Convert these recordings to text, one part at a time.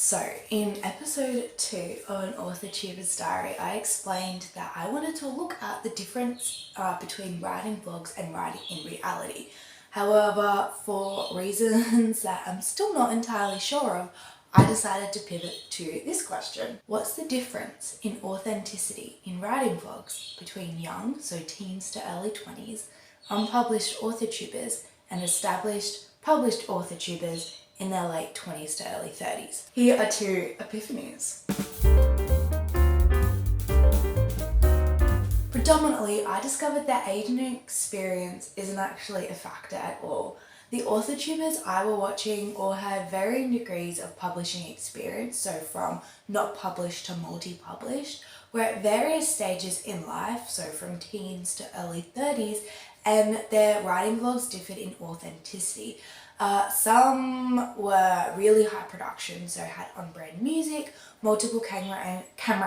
So in episode 2 of an authortuber's diary, I explained that I wanted to look at the difference between writing vlogs and writing in reality. However, for reasons that I'm still not entirely sure of, I decided to pivot to this question. What's the difference in authenticity in writing vlogs between young, so teens to early 20s, unpublished authortubers and established, published authortubers in their late 20s to early 30s? Here are two epiphanies. Predominantly, I discovered that age and experience isn't actually a factor at all. The authortubers I were watching all had varying degrees of publishing experience, so from not published to multi-published, were at various stages in life, so from teens to early 30s, and their writing vlogs differed in authenticity. Some were really high production, so had on-brand music, multiple camera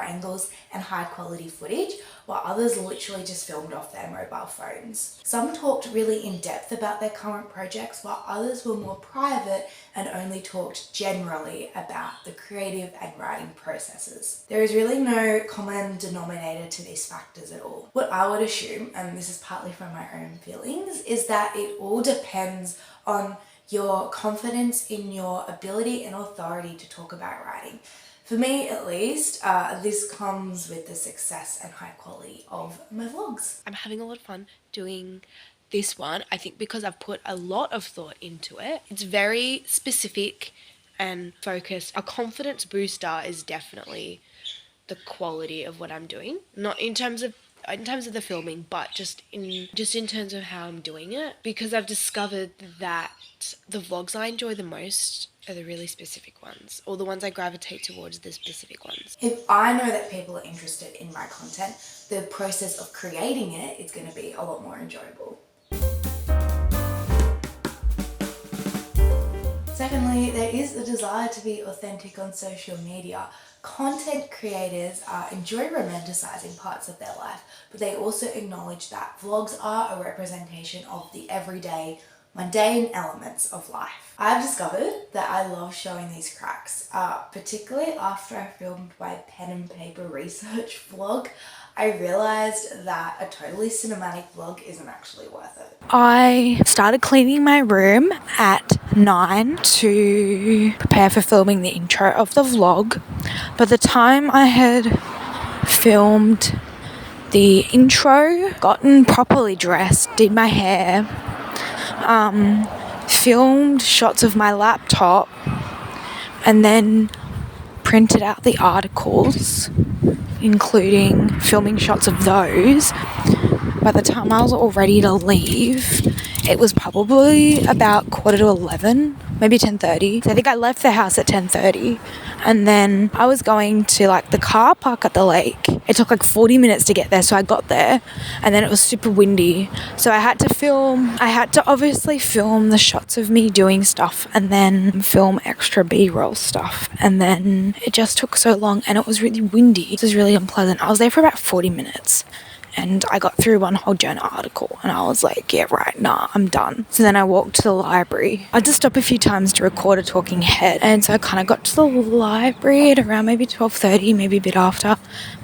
angles and high quality footage, while others literally just filmed off their mobile phones. Some talked really in depth about their current projects, while others were more private and only talked generally about the creative and writing processes. There is really no common denominator to these factors at all. What I would assume, and this is partly from my own feelings, is that it all depends on your confidence in your ability and authority to talk about writing. For me, at least, this comes with the success and high quality of my vlogs. I'm having a lot of fun doing this one. I think because I've put a lot of thought into it. It's very specific and focused. A confidence booster is definitely the quality of what I'm doing. Not in terms of the filming, but just in terms of how I'm doing it, because I've discovered that the vlogs I enjoy the most are the really specific ones, or the ones I gravitate towards the specific ones. If I know that people are interested in my content, the process of creating it is going to be a lot more enjoyable. Secondly, there is a desire to be authentic on social media. Content creators enjoy romanticizing parts of their life, but they also acknowledge that vlogs are a representation of the everyday, mundane elements of life. I've discovered that I love showing these cracks, particularly after I filmed my pen and paper research vlog. I realized that a totally cinematic vlog isn't actually worth it. I started cleaning my room at 9 to prepare for filming the intro of the vlog. By the time I had filmed the intro, gotten properly dressed, did my hair, filmed shots of my laptop, and then printed out the articles, including filming shots of those. By the time I was all ready to leave, it was probably about 11:15, maybe 10:30. So I think I left the house at 10:30, and then I was going to the car park at the lake. It took 40 minutes to get there, so I got there, and then it was super windy. So I had to obviously film the shots of me doing stuff, and then film extra B-roll stuff. And then it just took so long, and it was really windy. It was really unpleasant. I was there for about 40 minutes. And I got through one whole journal article and I was like, yeah, right, nah, I'm done. So then I walked to the library. I had to stop a few times to record a talking head. And so I kind of got to the library at around maybe 12:30, maybe a bit after.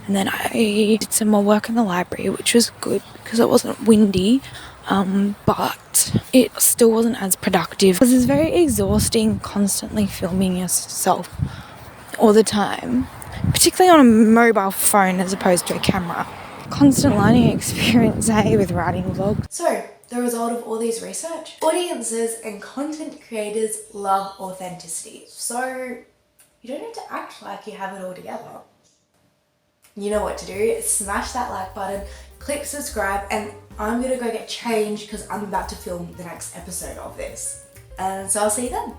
And then I did some more work in the library, which was good because it wasn't windy. But it still wasn't as productive because it's very exhausting constantly filming yourself all the time, particularly on a mobile phone as opposed to a camera. Constant learning experience, hey, with writing vlogs. So, the result of all these research, audiences and content creators love authenticity. So, you don't need to act like you have it all together. You know what to do. Smash that like button, click subscribe, and I'm gonna go get changed because I'm about to film the next episode of this. And so I'll see you then.